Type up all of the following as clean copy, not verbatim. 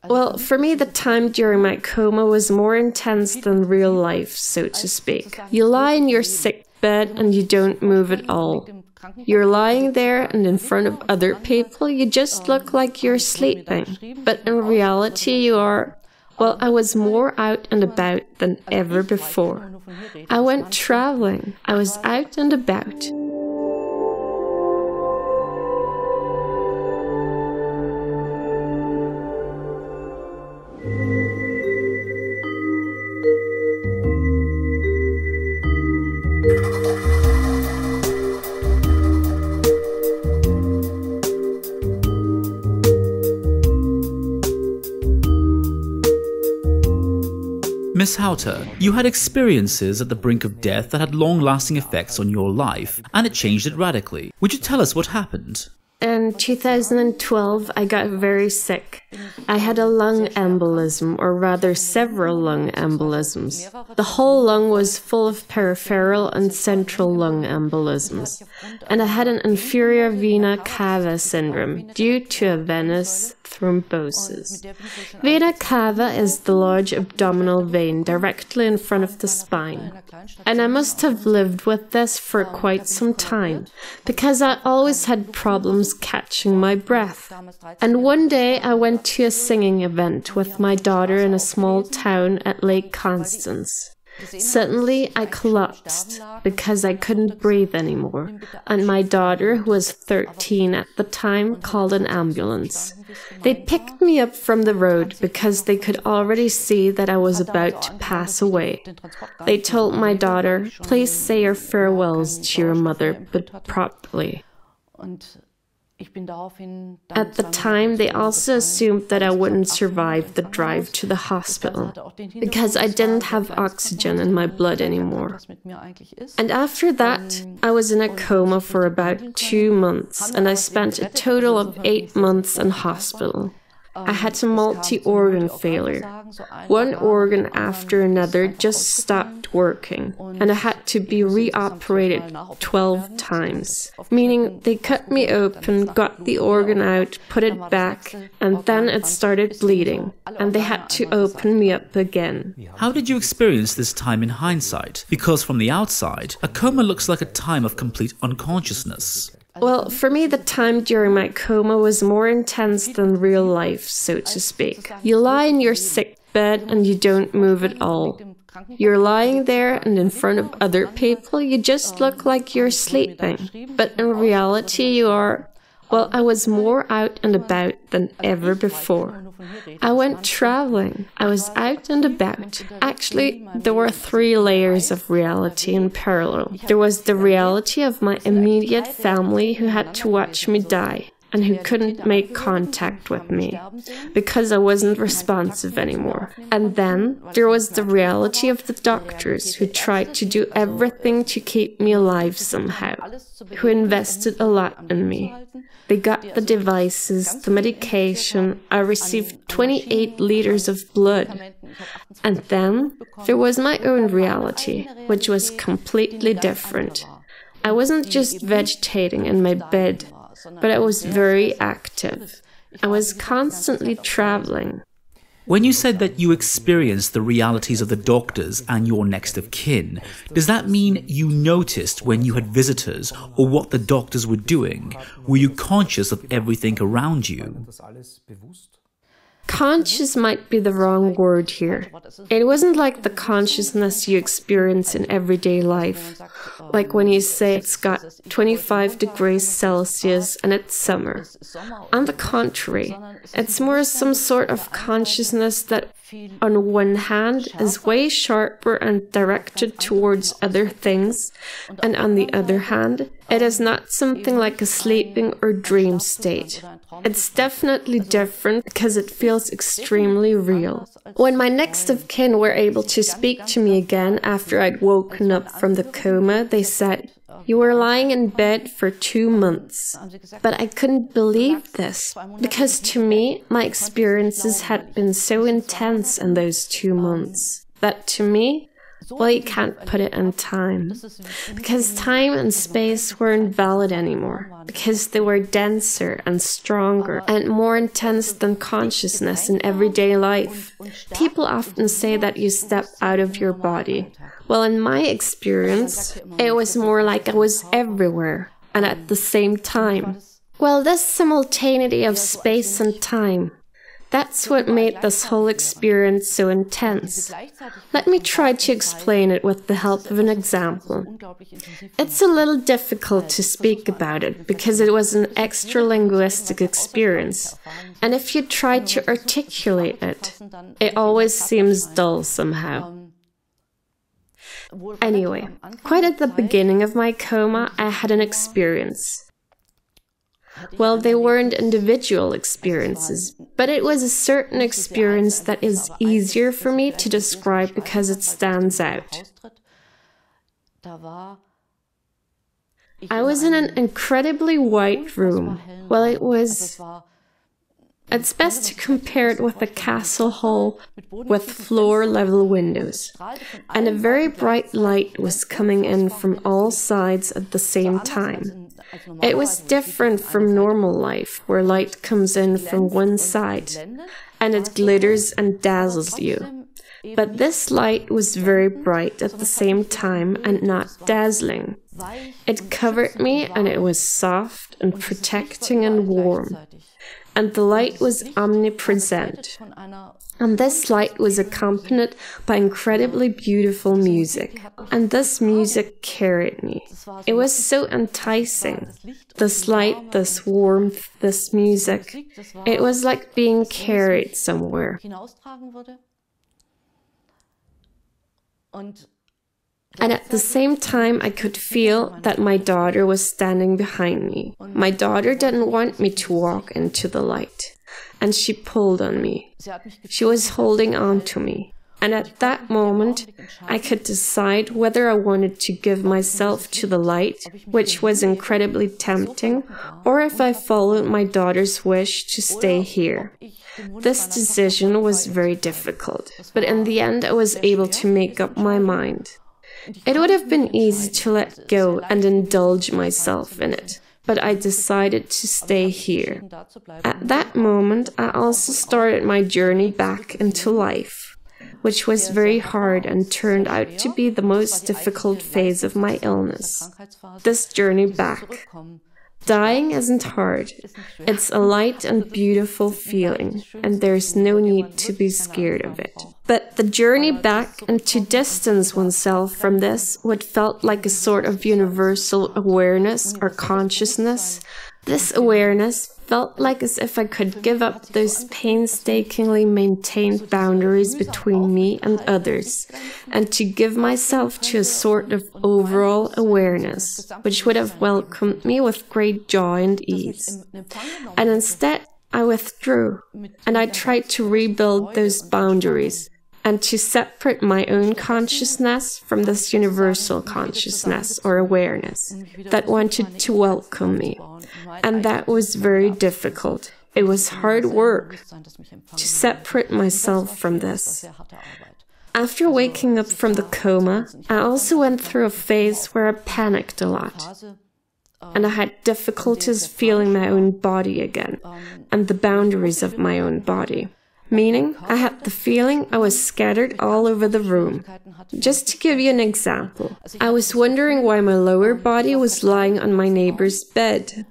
Well, for me, the time during my coma was more intense than real life, so to speak. You lie in your sick bed and you don't move at all. You're lying there and in front of other people, you just look like you're sleeping. But in reality, you are... Well, I was more out and about than ever before. I went traveling. I was out and about. Miss Hauter, you had experiences at the brink of death that had long-lasting effects on your life, and it changed it radically. Would you tell us what happened? In 2012, I got very sick. I had a lung embolism, or rather several lung embolisms. The whole lung was full of peripheral and central lung embolisms. And I had an inferior vena cava syndrome due to a venous thrombosis. Vena cava is the large abdominal vein directly in front of the spine. And I must have lived with this for quite some time, because I always had problems catching my breath. And one day I went to a singing event with my daughter in a small town at Lake Constance. Suddenly I collapsed because I couldn't breathe anymore, and my daughter, who was 13 at the time, called an ambulance. They picked me up from the road because they could already see that I was about to pass away. They told my daughter, "Please say your farewells to your mother, but properly." At the time, they also assumed that I wouldn't survive the drive to the hospital, because I didn't have oxygen in my blood anymore. And after that, I was in a coma for about 2 months, and I spent a total of 8 months in hospital. I had a multi-organ failure. One organ after another just stopped working, and I had to be reoperated 12 times. Meaning they cut me open, got the organ out, put it back, and then it started bleeding, and they had to open me up again. How did you experience this time in hindsight? Because from the outside, a coma looks like a time of complete unconsciousness. Well, for me, the time during my coma was more intense than real life, so to speak. You lie in your sick bed and you don't move at all. You're lying there and in front of other people, you just look like you're sleeping. But in reality, you are... Well, I was more out and about than ever before. I went traveling. I was out and about. Actually, there were 3 layers of reality in parallel. There was the reality of my immediate family who had to watch me die and who couldn't make contact with me because I wasn't responsive anymore. And then there was the reality of the doctors who tried to do everything to keep me alive somehow, who invested a lot in me. They got the devices, the medication. I received 28 liters of blood. And then there was my own reality, which was completely different. I wasn't just vegetating in my bed, but I was very active. I was constantly traveling. When you said that you experienced the realities of the doctors and your next of kin, does that mean you noticed when you had visitors or what the doctors were doing? Were you conscious of everything around you? Conscious might be the wrong word here. It wasn't like the consciousness you experience in everyday life. Like when you say it's got 25 degrees Celsius and it's summer. On the contrary, it's more some sort of consciousness that on one hand is way sharper and directed towards other things, and on the other hand, it is not something like a sleeping or dream state. It's definitely different because it feels extremely real. When my next of kin were able to speak to me again after I'd woken up from the coma, they said, "You were lying in bed for 2 months." But I couldn't believe this, because to me, my experiences had been so intense in those 2 months, that to me, Well, you can't put it in time, because time and space weren't valid anymore, because they were denser and stronger and more intense than consciousness in everyday life. People often say that you step out of your body. Well, in my experience, it was more like I was everywhere and at the same time. Well, this simultaneity of space and time, that's what made this whole experience so intense. Let me try to explain it with the help of an example. It's a little difficult to speak about it because it was an extra-linguistic experience, and if you try to articulate it, it always seems dull somehow. Anyway, quite at the beginning of my coma, I had an experience. Well, they weren't individual experiences, but it was a certain experience that is easier for me to describe because it stands out. I was in an incredibly white room. Well, it's best to compare it with a castle hall with floor-level windows, and a very bright light was coming in from all sides at the same time. It was different from normal life, where light comes in from one side, and it glitters and dazzles you. But this light was very bright at the same time and not dazzling. It covered me, and it was soft and protecting and warm. And the light was omnipresent. And this light was accompanied by incredibly beautiful music. And this music carried me. It was so enticing. This light, this warmth, this music. It was like being carried somewhere. And at the same time, I could feel that my daughter was standing behind me. My daughter didn't want me to walk into the light, and she pulled on me. She was holding on to me. And at that moment, I could decide whether I wanted to give myself to the light, which was incredibly tempting, or if I followed my daughter's wish to stay here. This decision was very difficult, but in the end, I was able to make up my mind. It would have been easy to let go and indulge myself in it, but I decided to stay here. At that moment, I also started my journey back into life, which was very hard and turned out to be the most difficult phase of my illness. This journey back. Dying isn't hard. It's a light and beautiful feeling, and there's no need to be scared of it. But the journey back and to distance oneself from this, what felt like a sort of universal awareness or consciousness, this awareness felt like as if I could give up those painstakingly maintained boundaries between me and others, and to give myself to a sort of overall awareness, which would have welcomed me with great joy and ease. And instead, I withdrew, and I tried to rebuild those boundaries, and to separate my own consciousness from this universal consciousness or awareness that wanted to welcome me. And that was very difficult. It was hard work to separate myself from this. After waking up from the coma, I also went through a phase where I panicked a lot. And I had difficulties feeling my own body again, and the boundaries of my own body. Meaning, I had the feeling I was scattered all over the room. Just to give you an example, I was wondering why my lower body was lying on my neighbor's bed.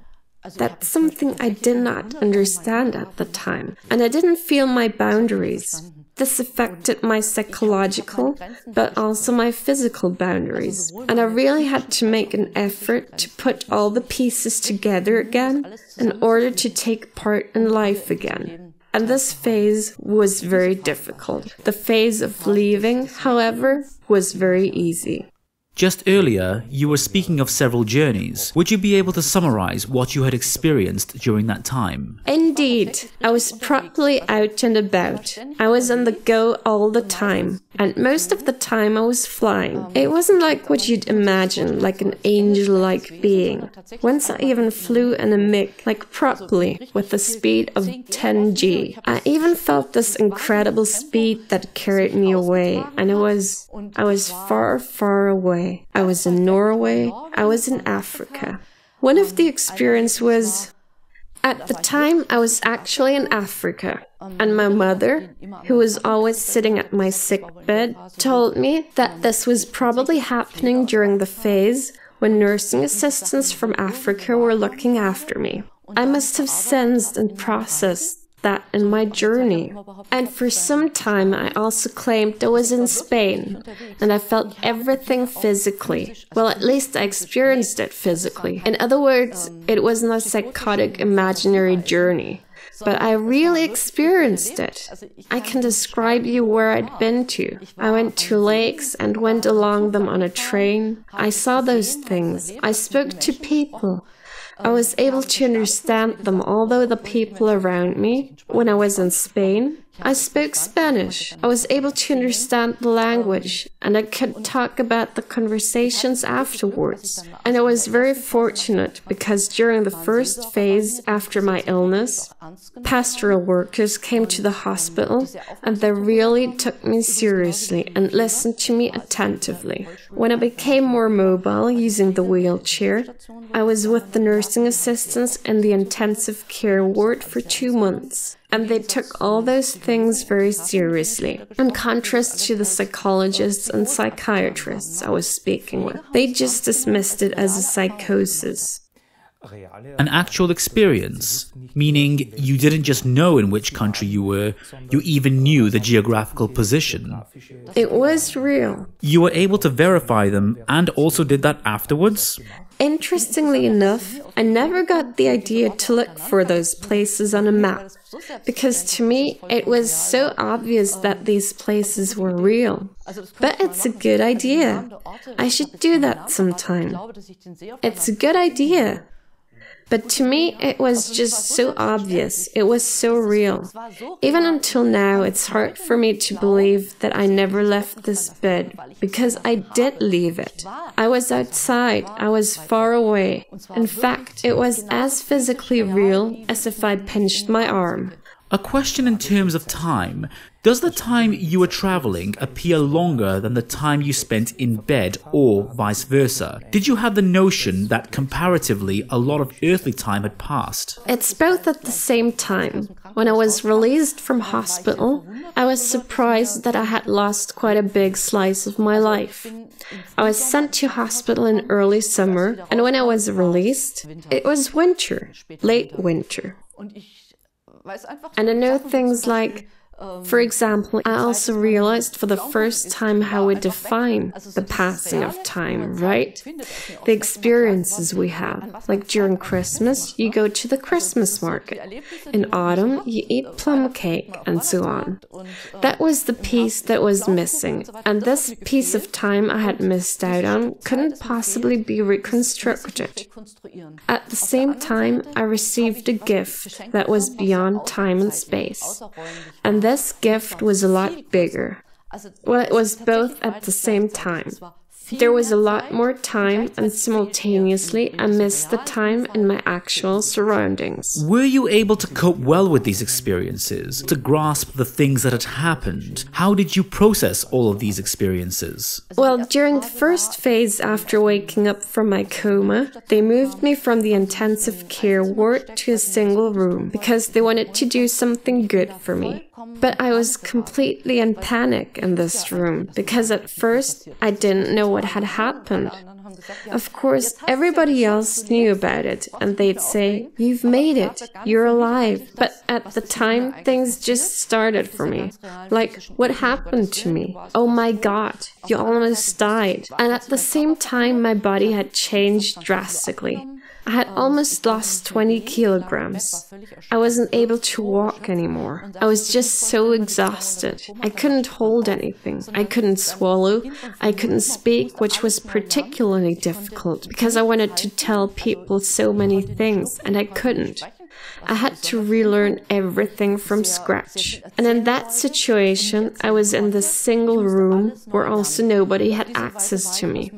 That's something I did not understand at the time, and I didn't feel my boundaries. This affected my psychological, but also my physical boundaries, and I really had to make an effort to put all the pieces together again in order to take part in life again. And this phase was very difficult. The phase of leaving, however, was very easy. Just earlier, you were speaking of several journeys. Would you be able to summarize what you had experienced during that time? Indeed, I was properly out and about. I was on the go all the time, and most of the time I was flying. It wasn't like what you'd imagine, like an angel-like being. Once I even flew in a MiG, like properly, with the speed of 10G. I even felt this incredible speed that carried me away, and I was far, far away. I was in Norway, I was in Africa. One of the experiences was, at the time I was actually in Africa, and my mother, who was always sitting at my sick bed, told me that this was probably happening during the phase when nursing assistants from Africa were looking after me. I must have sensed and processed that in my journey. And for some time I also claimed I was in Spain, and I felt everything physically. Well, at least I experienced it physically. In other words, it wasn't a psychotic imaginary journey, but I really experienced it. I can describe you where I'd been to. I went to lakes and went along them on a train. I saw those things. I spoke to people. I was able to understand them, although the people around me, when I was in Spain, I spoke Spanish. I was able to understand the language, and I could talk about the conversations afterwards. And I was very fortunate because during the first phase after my illness, pastoral workers came to the hospital and they really took me seriously and listened to me attentively. When I became more mobile using the wheelchair, I was with the nursing assistants in the intensive care ward for 2 months. And they took all those things very seriously, in contrast to the psychologists and psychiatrists I was speaking with. They just dismissed it as a psychosis. An actual experience, meaning you didn't just know in which country you were, you even knew the geographical position. It was real. You were able to verify them and also did that afterwards? Interestingly enough, I never got the idea to look for those places on a map, because to me it was so obvious that these places were real. But it's a good idea. I should do that sometime. It's a good idea. But to me, it was just so obvious. It was so real. Even until now, it's hard for me to believe that I never left this bed, because I did leave it. I was outside. I was far away. In fact, it was as physically real as if I'd pinched my arm. A question in terms of time. Does the time you were traveling appear longer than the time you spent in bed, or vice versa? Did you have the notion that comparatively a lot of earthly time had passed? It's both at the same time. When I was released from hospital, I was surprised that I had lost quite a big slice of my life. I was sent to hospital in early summer, and when I was released, it was winter, late winter. And I know things like, for example, I also realized for the first time how we define the passing of time, right? The experiences we have. Like during Christmas, you go to the Christmas market. In autumn, you eat plum cake, and so on. That was the piece that was missing, and this piece of time I had missed out on couldn't possibly be reconstructed. At the same time, I received a gift that was beyond time and space. And this gift was a lot bigger. Well, it was both at the same time. There was a lot more time, and simultaneously I missed the time in my actual surroundings. Were you able to cope well with these experiences, to grasp the things that had happened? How did you process all of these experiences? Well, during the first phase after waking up from my coma, they moved me from the intensive care ward to a single room because they wanted to do something good for me. But I was completely in panic in this room, because at first I didn't know what had happened. Of course, everybody else knew about it, and they'd say, "You've made it, you're alive." But at the time, things just started for me. Like, what happened to me? Oh my God, you almost died. And at the same time, my body had changed drastically. I had almost lost 20 kilograms. I wasn't able to walk anymore. I was just so exhausted. I couldn't hold anything. I couldn't swallow. I couldn't speak, which was particularly difficult because I wanted to tell people so many things and I couldn't. I had to relearn everything from scratch. And in that situation, I was in this single room where also nobody had access to me.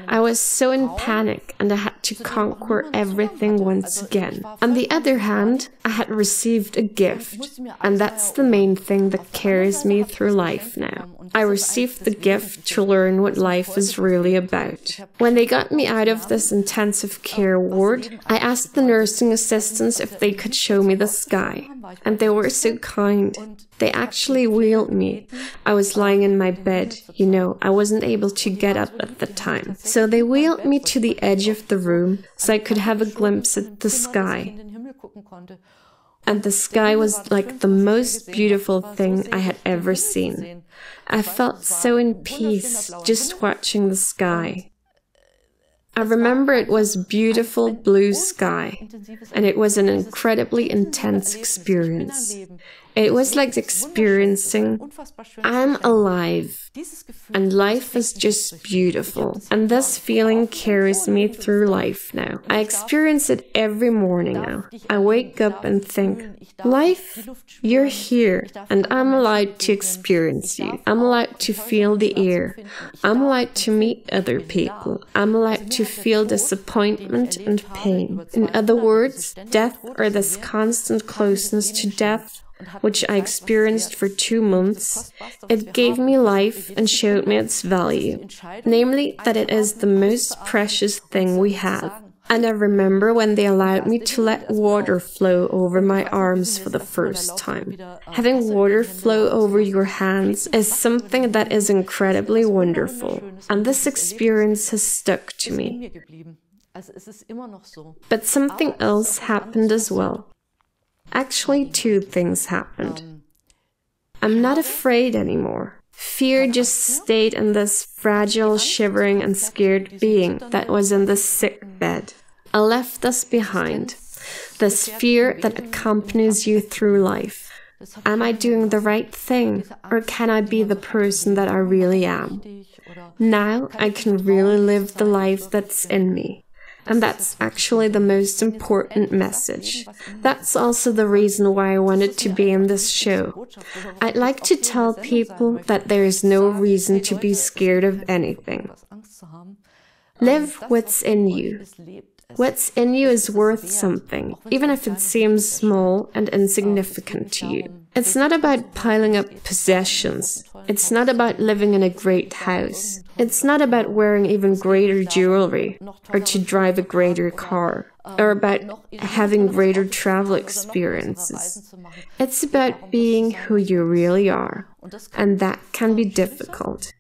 I was so in panic and I had to conquer everything once again. On the other hand, I had received a gift, and that's the main thing that carries me through life now. I received the gift to learn what life is really about. When they got me out of this intensive care ward, I asked the nursing assistants if they could show me the sky, and they were so kind. They actually wheeled me. I was lying in my bed, you know, I wasn't able to get up at the time. So they wheeled me to the edge of the room so I could have a glimpse at the sky. And the sky was like the most beautiful thing I had ever seen. I felt so in peace just watching the sky. I remember it was beautiful blue sky, and it was an incredibly intense experience. It was like experiencing, I'm alive, and life is just beautiful. And this feeling carries me through life now. I experience it every morning now. I wake up and think, life, you're here, and I'm allowed to experience you. I'm allowed to feel the air. I'm allowed to meet other people. I'm allowed to feel disappointment and pain. In other words, death, or this constant closeness to death, which I experienced for 2 months, it gave me life and showed me its value, namely that it is the most precious thing we have. And I remember when they allowed me to let water flow over my arms for the first time. Having water flow over your hands is something that is incredibly wonderful, and this experience has stuck to me. But something else happened as well. Actually, 2 things happened. I'm not afraid anymore. Fear just stayed in this fragile, shivering and scared being that was in the sick bed. I left this behind. This fear that accompanies you through life. Am I doing the right thing? Or can I be the person that I really am? Now I can really live the life that's in me. And that's actually the most important message. That's also the reason why I wanted to be in this show. I'd like to tell people that there is no reason to be scared of anything. Live what's in you. What's in you is worth something, even if it seems small and insignificant to you. It's not about piling up possessions. It's not about living in a great house. It's not about wearing even greater jewelry, or to drive a greater car, or about having greater travel experiences. It's about being who you really are, and that can be difficult.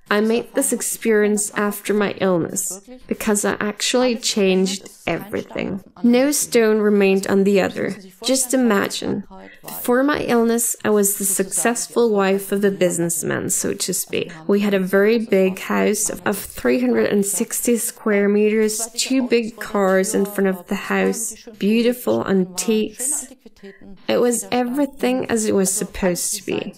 I made this experience after my illness, because I actually changed everything. No stone remained on the other. Just imagine. Before my illness, I was the successful wife of a businessman, so to speak. We had a very big house of 360 square meters, 2 big cars in front of the house, beautiful antiques. It was everything as it was supposed to be.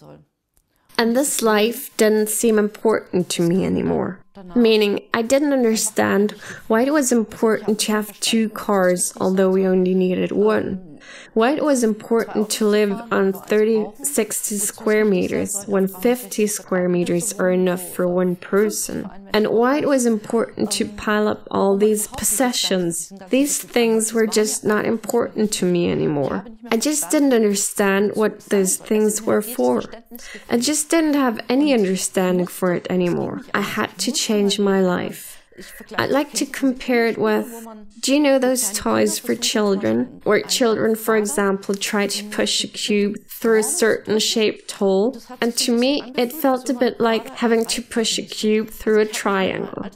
And this life didn't seem important to me anymore. Meaning, I didn't understand why it was important to have 2 cars, although we only needed 1. Why it was important to live on 60 square meters when 50 square meters are enough for 1 person. And why it was important to pile up all these possessions. These things were just not important to me anymore. I just didn't understand what those things were for. I just didn't have any understanding for it anymore. I had to change my life. I'd like to compare it with, do you know those toys for children? Where children, for example, try to push a cube through a certain shaped hole? And to me, it felt a bit like having to push a cube through a triangle.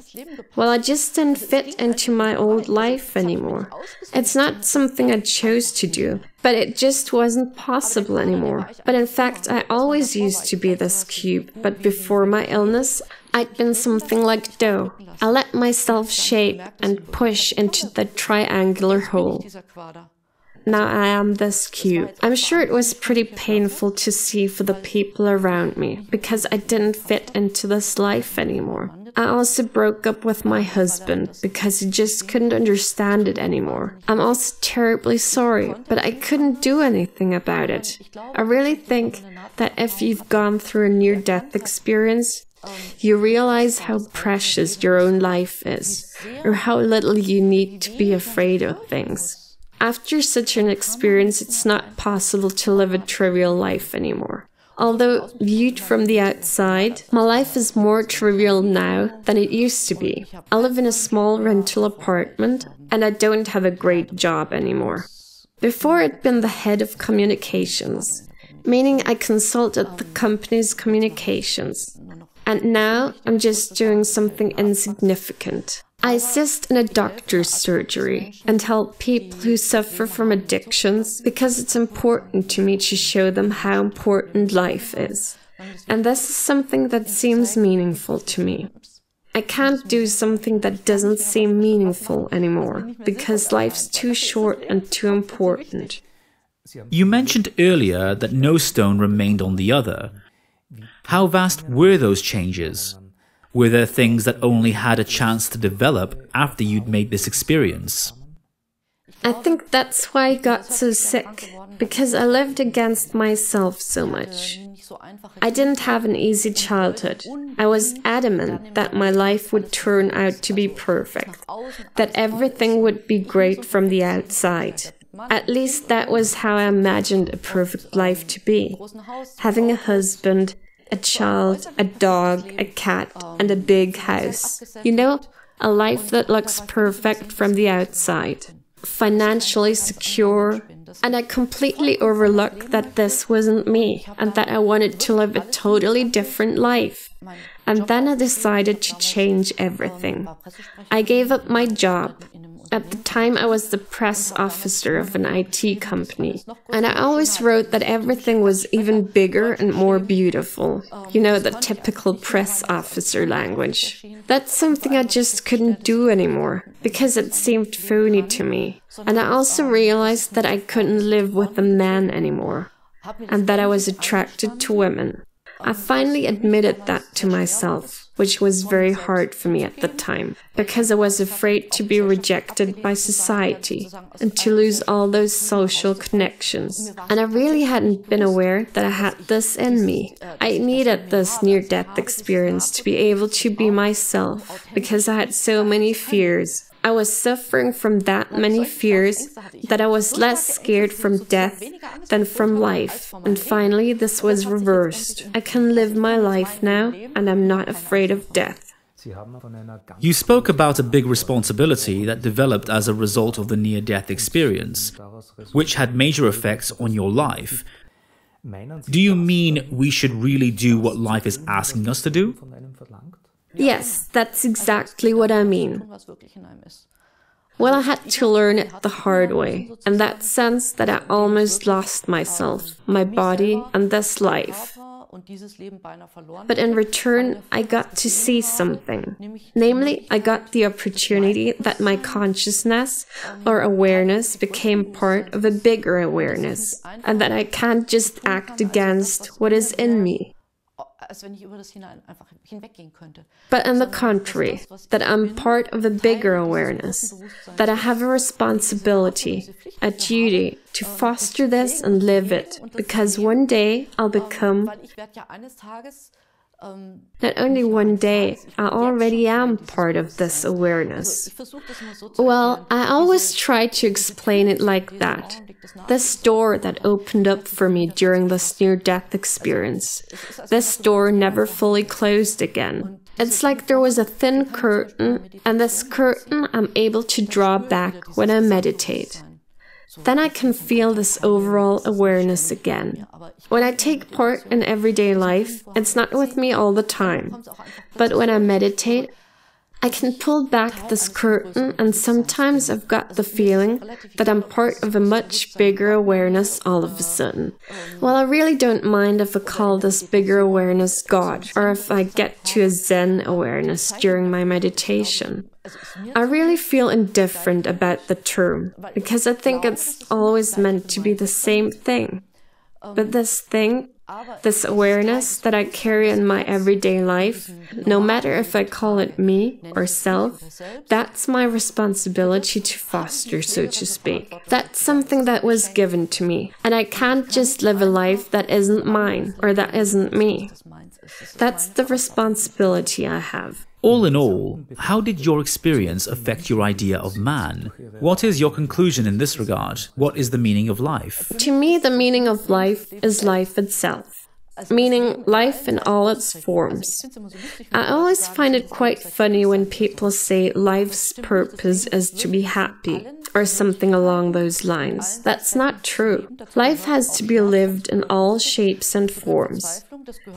Well, I just didn't fit into my old life anymore. It's not something I chose to do, but it just wasn't possible anymore. But in fact, I always used to be this cube, but before my illness, I'd been something like dough. I let myself shape and push into the triangular hole. Now I am this cute. I'm sure it was pretty painful to see for the people around me, because I didn't fit into this life anymore. I also broke up with my husband, because he just couldn't understand it anymore. I'm also terribly sorry, but I couldn't do anything about it. I really think that if you've gone through a near-death experience, you realize how precious your own life is, or how little you need to be afraid of things. After such an experience, it's not possible to live a trivial life anymore. Although viewed from the outside, my life is more trivial now than it used to be. I live in a small rental apartment, and I don't have a great job anymore. Before, I'd been the head of communications, meaning I consulted the company's communications. And now I'm just doing something insignificant. I assist in a doctor's surgery and help people who suffer from addictions because it's important to me to show them how important life is. And this is something that seems meaningful to me. I can't do something that doesn't seem meaningful anymore because life's too short and too important. You mentioned earlier that no stone remained on the other. How vast were those changes? Were there things that only had a chance to develop after you'd made this experience? I think that's why I got so sick, because I lived against myself so much. I didn't have an easy childhood. I was adamant that my life would turn out to be perfect, that everything would be great from the outside. At least that was how I imagined a perfect life to be. Having a husband, a child, a dog, a cat, and a big house. You know, a life that looks perfect from the outside. Financially secure. And I completely overlooked that this wasn't me, and that I wanted to live a totally different life. And then I decided to change everything. I gave up my job. At the time, I was the press officer of an IT company, and I always wrote that everything was even bigger and more beautiful. You know, the typical press officer language. That's something I just couldn't do anymore, because it seemed phony to me. And I also realized that I couldn't live with a man anymore, and that I was attracted to women. I finally admitted that to myself, which was very hard for me at the time, because I was afraid to be rejected by society and to lose all those social connections. And I really hadn't been aware that I had this in me. I needed this near-death experience to be able to be myself, because I had so many fears. I was suffering from that many fears that I was less scared from death than from life. And finally, this was reversed. I can live my life now, and I'm not afraid of death. You spoke about a big responsibility that developed as a result of the near-death experience, which had major effects on your life. Do you mean we should really do what life is asking us to do? Yes, that's exactly what I mean. Well, I had to learn it the hard way, in that sense that I almost lost myself, my body, and this life. But in return, I got to see something. Namely, I got the opportunity that my consciousness or awareness became part of a bigger awareness, and that I can't just act against what is in me. But on the contrary, that I'm part of a bigger awareness, that I have a responsibility, a duty to foster this and live it, because one day I'll become, not only one day, I already am part of this awareness. Well, I always try to explain it like that. This door that opened up for me during this near-death experience, this door never fully closed again. It's like there was a thin curtain, and this curtain I'm able to draw back when I meditate. Then I can feel this overall awareness again. When I take part in everyday life, it's not with me all the time. But when I meditate, I can pull back this curtain, and sometimes I've got the feeling that I'm part of a much bigger awareness all of a sudden. Well, I really don't mind if I call this bigger awareness God, or if I get to a Zen awareness during my meditation. I really feel indifferent about the term, because I think it's always meant to be the same thing. But this thing, this awareness that I carry in my everyday life, no matter if I call it me or self, that's my responsibility to foster, so to speak. That's something that was given to me, and I can't just live a life that isn't mine or that isn't me. That's the responsibility I have. All in all, how did your experience affect your idea of man? What is your conclusion in this regard? What is the meaning of life? To me, the meaning of life is life itself, meaning life in all its forms. I always find it quite funny when people say life's purpose is to be happy, or something along those lines. That's not true. Life has to be lived in all shapes and forms.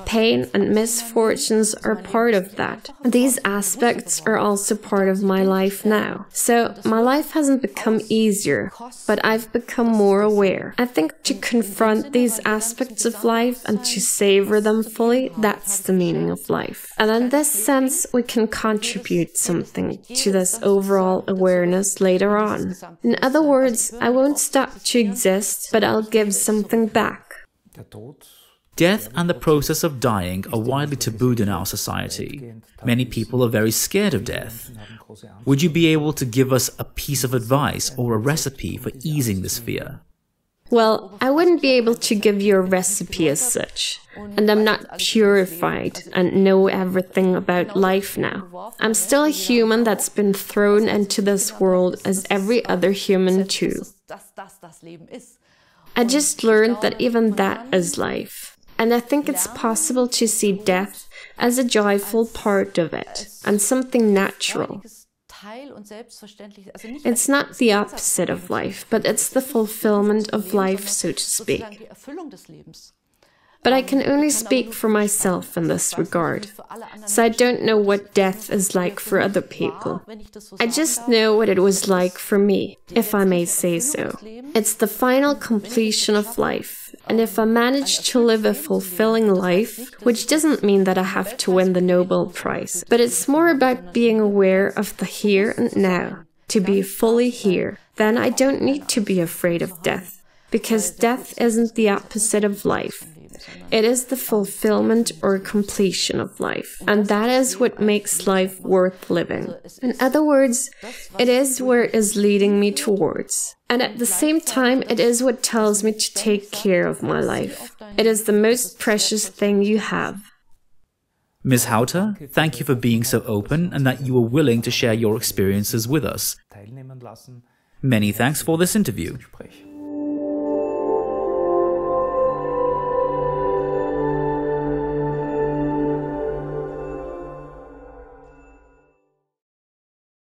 Pain and misfortunes are part of that. These aspects are also part of my life now. So my life hasn't become easier, but I've become more aware. I think to confront these aspects of life and to savor them fully, that's the meaning of life. And in this sense, we can contribute something to this overall awareness later on. In other words, I won't stop to exist, but I'll give something back. Death and the process of dying are widely tabooed in our society. Many people are very scared of death. Would you be able to give us a piece of advice or a recipe for easing this fear? Well, I wouldn't be able to give you a recipe as such. And I'm not purified and know everything about life now. I'm still a human that's been thrown into this world as every other human too. I just learned that even that is life. And I think it's possible to see death as a joyful part of it, and something natural. It's not the opposite of life, but it's the fulfillment of life, so to speak. But I can only speak for myself in this regard, so I don't know what death is like for other people. I just know what it was like for me, if I may say so. It's the final completion of life. And if I manage to live a fulfilling life, which doesn't mean that I have to win the Nobel Prize, but it's more about being aware of the here and now, to be fully here, then I don't need to be afraid of death, because death isn't the opposite of life. It is the fulfillment or completion of life, and that is what makes life worth living. In other words, it is where it is leading me towards. And at the same time, it is what tells me to take care of my life. It is the most precious thing you have. Ms. Hauter, thank you for being so open and that you were willing to share your experiences with us. Many thanks for this interview.